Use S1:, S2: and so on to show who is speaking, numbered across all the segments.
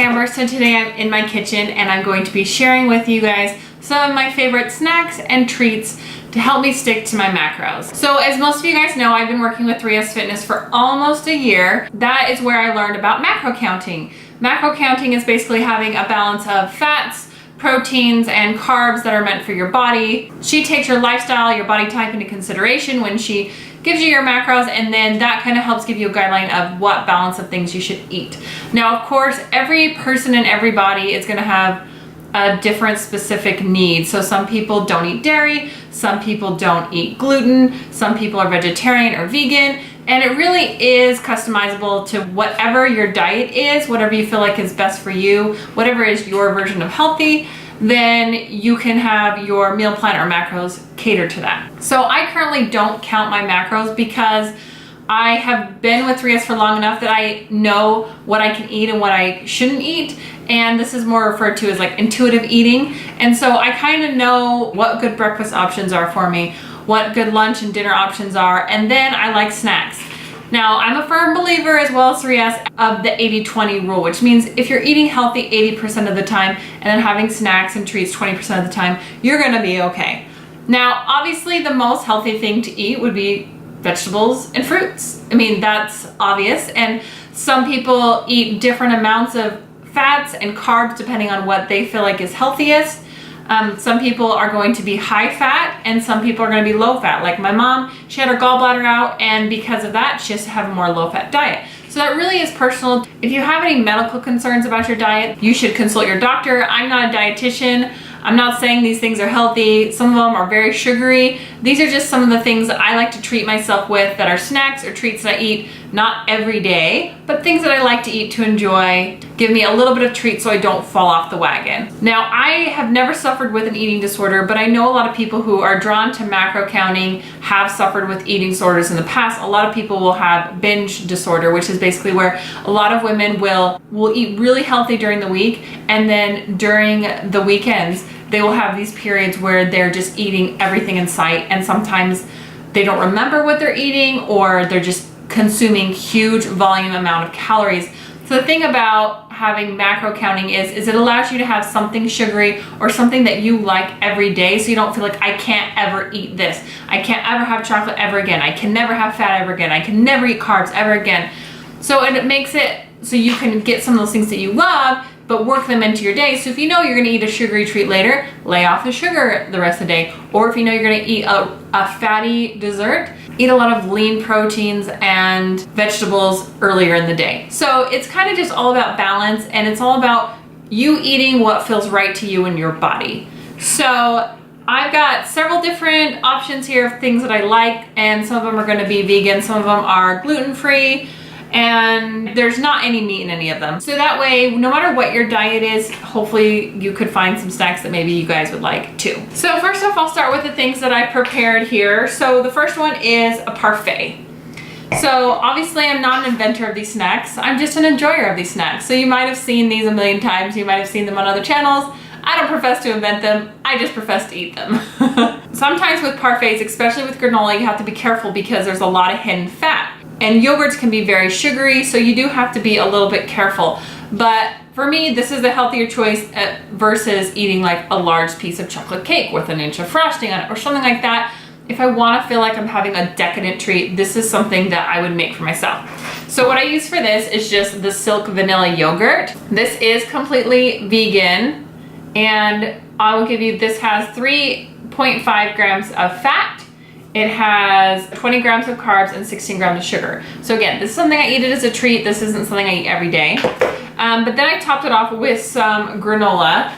S1: I'm Marissa, and today I'm in my kitchen and I'm going to be sharing with you guys some of my favorite snacks and treats to help me stick to my macros. So as most of you guys know, I've been working with 3S Fitness for almost a year. That is where I learned about macro counting. Macro counting is basically having a balance of fats, proteins, and carbs that are meant for your body. She takes your lifestyle, your body type into consideration when she gives you your macros, and then that kind of helps give you a guideline of what balance of things you should eat. Now, of course, every person and every body is going to have a different specific need. So some people don't eat dairy, some people don't eat gluten, some people are vegetarian or vegan, and it really is customizable to whatever your diet is, whatever you feel like is best for you, whatever is your version of healthy, then you can have your meal plan or macros cater to that. So I currently don't count my macros because I have been with 3S for long enough that I know what I can eat and what I shouldn't eat. And this is more referred to as like intuitive eating. And so I kind of know what good breakfast options are for me, what good lunch and dinner options are, and then I like snacks. Now, I'm a firm believer, as well as 3S, of the 80-20 rule, which means if you're eating healthy 80% of the time and then having snacks and treats 20% of the time, you're gonna be okay. Now, obviously the most healthy thing to eat would be vegetables and fruits. I mean, that's obvious. And some people eat different amounts of fats and carbs depending on what they feel like is healthiest. Some people are going to be high fat and some people are going to be low fat. Like my mom, she had her gallbladder out, and because of that, she has to have a more low fat diet. So that really is personal. If you have any medical concerns about your diet, you should consult your doctor. I'm not a dietitian. I'm not saying these things are healthy. Some of them are very sugary. These are just some of the things that I like to treat myself with that are snacks or treats that I eat not every day, but things that I like to eat to enjoy, give me a little bit of treat so I don't fall off the wagon. Now, I have never suffered with an eating disorder, but I know a lot of people who are drawn to macro counting have suffered with eating disorders in the past. A lot of people will have binge disorder, which is basically where a lot of women will eat really healthy during the week, and then during the weekends, they will have these periods where they're just eating everything in sight, and sometimes they don't remember what they're eating, or they're just consuming huge volume amount of calories. So the thing about having macro counting is it allows you to have something sugary or something that you like every day, so you don't feel like, I can't ever eat this. I can't ever have chocolate ever again. I can never have fat ever again. I can never eat carbs ever again. So, and it makes it so you can get some of those things that you love, but work them into your day. So if you know you're gonna eat a sugary treat later, lay off the sugar the rest of the day. Or if you know you're gonna eat a fatty dessert, eat a lot of lean proteins and vegetables earlier in the day. So it's kind of just all about balance, and it's all about you eating what feels right to you and your body. So I've got several different options here of things that I like, and some of them are gonna be vegan, some of them are gluten-free, and there's not any meat in any of them. So that way, no matter what your diet is, hopefully you could find some snacks that maybe you guys would like too. So first off, I'll start with the things that I prepared here. So the first one is a parfait. So obviously I'm not an inventor of these snacks. I'm just an enjoyer of these snacks. So you might have seen these a million times. You might have seen them on other channels. I don't profess to invent them. I just profess to eat them. Sometimes with parfaits, especially with granola, you have to be careful because there's a lot of hidden fat. And yogurts can be very sugary, so you do have to be a little bit careful. But for me, this is a healthier choice versus eating like a large piece of chocolate cake with an inch of frosting on it or something like that. If I want to feel like I'm having a decadent treat, this is something that I would make for myself. So what I use for this is just the Silk Vanilla Yogurt. This is completely vegan, and I will give you, this has 3.5 grams of fat. It has 20 grams of carbs and 16 grams of sugar. So again, this is something I eat it as a treat. This isn't something I eat every day. But then I topped it off with some granola.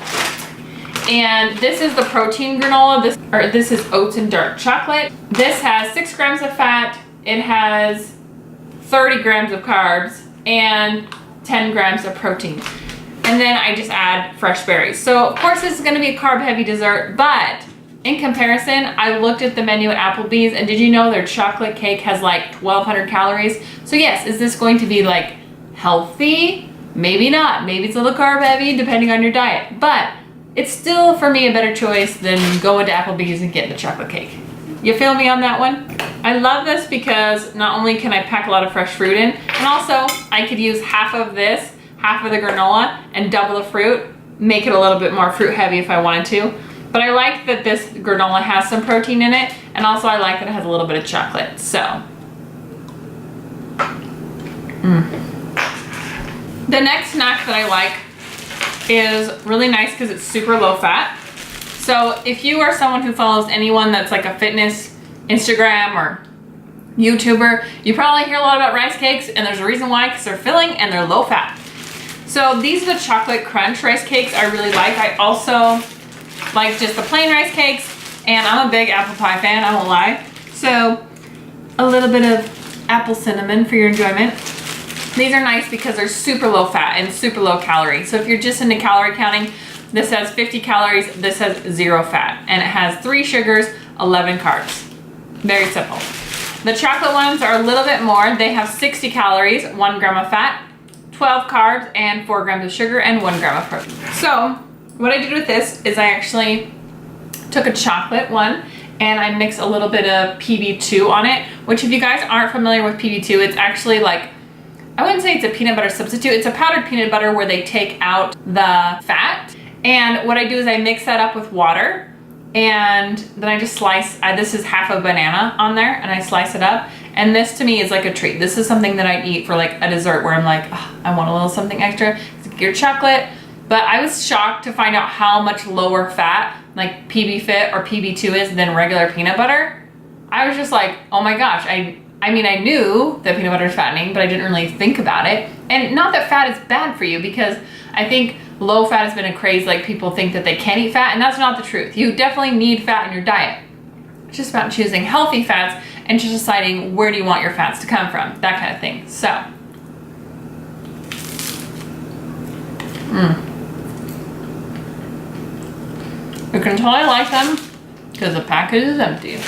S1: And this is the protein granola. This is oats and dark chocolate. This has 6 grams of fat. It has 30 grams of carbs and 10 grams of protein. And then I just add fresh berries. So of course this is gonna be a carb heavy dessert, but in comparison, I looked at the menu at Applebee's, and did you know their chocolate cake has like 1,200 calories? So yes, is this going to be like healthy? Maybe not. Maybe it's a little carb heavy depending on your diet, but it's still for me a better choice than going to Applebee's and getting the chocolate cake. You feel me on that one? I love this because not only can I pack a lot of fresh fruit in, and also I could use half of this half of the granola and double the fruit, make it a little bit more fruit heavy if I wanted to. But I like that this granola has some protein in it, and also I like that it has a little bit of chocolate, so. The next snack that I like is really nice because it's super low fat. So if you are someone who follows anyone that's like a fitness Instagram or YouTuber, you probably hear a lot about rice cakes, and there's a reason why, because they're filling and they're low fat. So these are the chocolate crunch rice cakes I really like. I also like just the plain rice cakes, and I'm a big apple pie fan, I won't lie. So a little bit of apple cinnamon for your enjoyment. These are nice because they're super low fat and super low calorie. So if you're just into calorie counting, this has 50 calories, this has 0 fat, and it has 3 sugars, 11 carbs. Very simple. The chocolate ones are a little bit more. They have 60 calories, 1 gram of fat, 12 carbs, and 4 grams of sugar, and 1 gram of protein. So what I did with this is I actually took a chocolate one and I mixed a little bit of PB2 on it, which if you guys aren't familiar with PB2, it's actually like, I wouldn't say it's a peanut butter substitute. It's a powdered peanut butter where they take out the fat. And what I do is I mix that up with water, and then I just slice, this is half a banana on there, and I slice it up. And this to me is like a treat. This is something that I'd eat for like a dessert where I'm like, oh, I want a little something extra. It's your chocolate. But I was shocked to find out how much lower fat like PB Fit or PB2 is than regular peanut butter. I was just like, oh my gosh, I mean, I knew that peanut butter is fattening, but I didn't really think about it. And not that fat is bad for you, because I think low fat has been a craze, like people think that they can't eat fat, and that's not the truth. You definitely need fat in your diet. It's just about choosing healthy fats and just deciding where do you want your fats to come from, that kind of thing. So, you can tell I like them because the package is empty.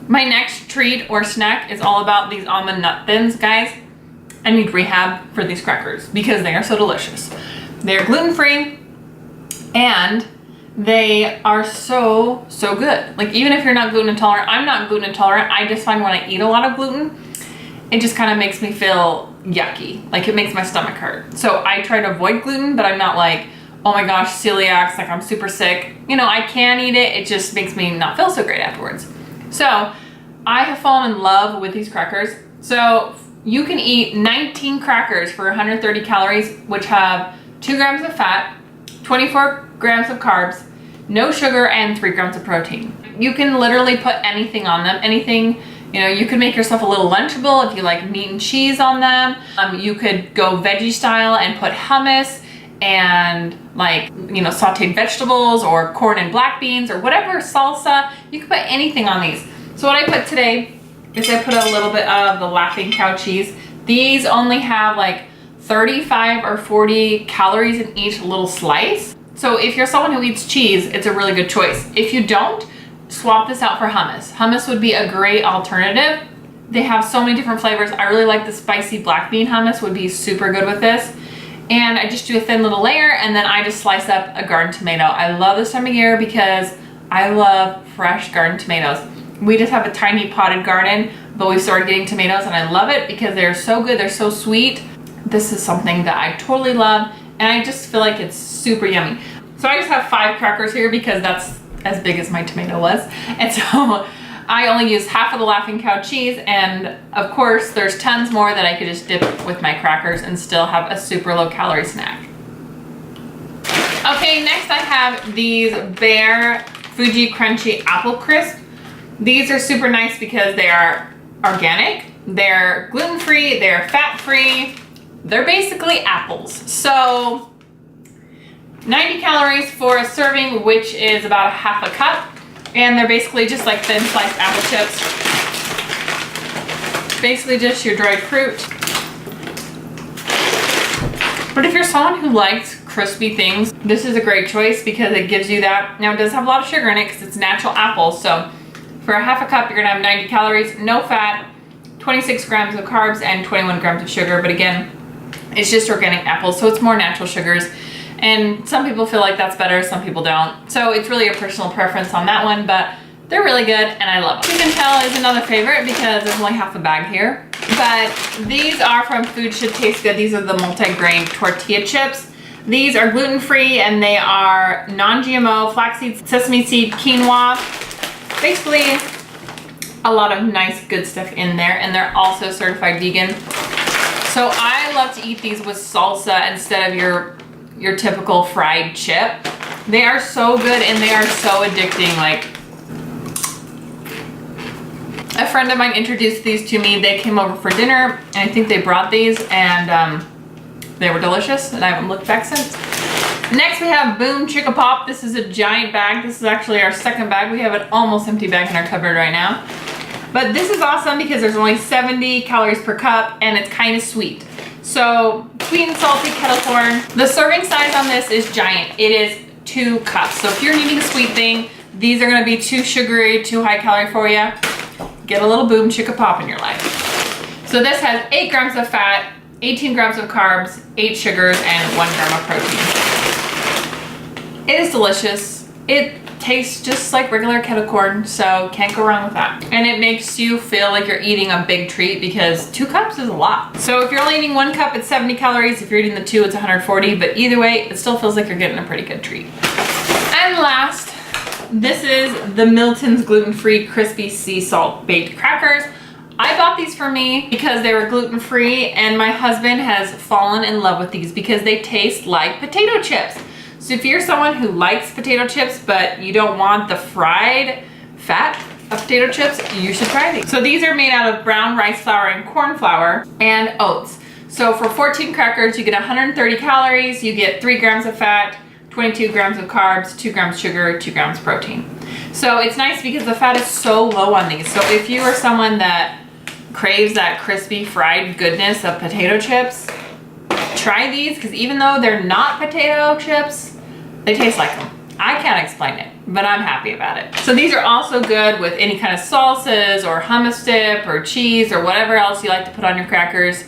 S1: My next treat or snack is all about these almond nut thins, guys. I need rehab for these crackers because they are so delicious. They're gluten-free and they are so good. Like, even if you're not gluten intolerant, I'm not gluten intolerant. I just find when I eat a lot of gluten, it just kind of makes me feel yucky. Like, it makes my stomach hurt. So I try to avoid gluten, but I'm not like, oh my gosh, celiac, like I'm super sick. You know, I can eat it. It just makes me not feel so great afterwards. So I have fallen in love with these crackers. So you can eat 19 crackers for 130 calories, which have 2 grams of fat, 24 grams of carbs, no sugar, and 3 grams of protein. You can literally put anything on them, anything. You know, you could make yourself a little Lunchable if you like meat and cheese on them. You could go veggie style and put hummus and like, you know, sauteed vegetables or corn and black beans or whatever salsa. You can put anything on these. So what I put today is I put a little bit of the Laughing Cow cheese. These only have like 35 or 40 calories in each little slice. So if you're someone who eats cheese, it's a really good choice. If you don't, swap this out for hummus. Hummus would be a great alternative. They have so many different flavors. I really like the spicy black bean hummus, would be super good with this. And I just do a thin little layer, and then I just slice up a garden tomato. I love this time of year because I love fresh garden tomatoes. We just have a tiny potted garden, but we've started getting tomatoes, and I love it because they're so good, they're so sweet. This is something that I totally love, and I just feel like it's super yummy. So I just have 5 crackers here because that's as big as my tomato was. And so I only use half of the Laughing Cow cheese, and of course there's tons more that I could just dip with my crackers and still have a super low calorie snack. Okay, next I have these Bear Fuji Crunchy Apple Crisp. These are super nice because they are organic, they're gluten-free, they're fat-free, they're basically apples. So 90 calories for a serving, which is about ½ a cup. And they're basically just like thin sliced apple chips. Basically just your dried fruit. But if you're someone who likes crispy things, this is a great choice because it gives you that. Now it does have a lot of sugar in it because it's natural apples. So for a ½ a cup, you're gonna have 90 calories, no fat, 26 grams of carbs, and 21 grams of sugar. But again, it's just organic apples, so it's more natural sugars. And some people feel like that's better, some people don't. So it's really a personal preference on that one, but they're really good and I love them. You can tell is another favorite because there's only half a bag here. But these are from Food Should Taste Good. These are the multi-grain tortilla chips. These are gluten-free and they are non-GMO, flaxseed, sesame seed, quinoa. Basically, a lot of nice good stuff in there, and they're also certified vegan. So I love to eat these with salsa instead of your typical fried chip. They are so good and they are so addicting. Like, a friend of mine introduced these to me. They came over for dinner and I think they brought these, and they were delicious and I haven't looked back since. Next we have Boom Chicka Pop. This is a giant bag. This is actually our second bag. We have an almost empty bag in our cupboard right now. But this is awesome because there's only 70 calories per cup and it's kind of sweet. So sweet and salty kettle corn. The serving size on this is giant. It is 2 cups. So if you're needing a sweet thing, these are gonna be too sugary, too high calorie for you. Get a little Boom Chicka Pop in your life. So this has 8 grams of fat, 18 grams of carbs, 8 sugars, and 1 gram of protein. It is delicious. It tastes just like regular kettle corn, so can't go wrong with that. And it makes you feel like you're eating a big treat because 2 cups is a lot. So if you're only eating 1 cup, it's 70 calories. If you're eating the 2, it's 140, but either way, it still feels like you're getting a pretty good treat. And last, this is the Milton's gluten-free crispy sea salt baked crackers. I bought these for me because they were gluten-free, and my husband has fallen in love with these because they taste like potato chips. So if you're someone who likes potato chips, but you don't want the fried fat of potato chips, you should try these. So these are made out of brown rice flour and corn flour and oats. So for 14 crackers, you get 130 calories, you get 3 grams of fat, 22 grams of carbs, 2 grams sugar, 2 grams protein. So it's nice because the fat is so low on these. So if you are someone that craves that crispy fried goodness of potato chips, try these, because even though they're not potato chips, they taste like them. I can't explain it, but I'm happy about it. So these are also good with any kind of salsas or hummus dip or cheese or whatever else you like to put on your crackers.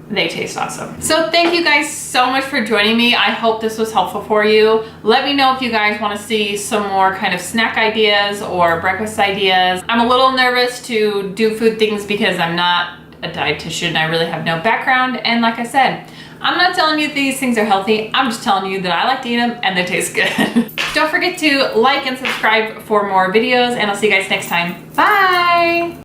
S1: They taste awesome. So thank you guys so much for joining me. I hope this was helpful for you. Let me know if you guys want to see some more kind of snack ideas or breakfast ideas. I'm a little nervous to do food things because I'm not a dietitian. I really have no background. And like I said, I'm not telling you these things are healthy. I'm just telling you that I like to eat them and they taste good. Don't forget to like and subscribe for more videos, and I'll see you guys next time. Bye.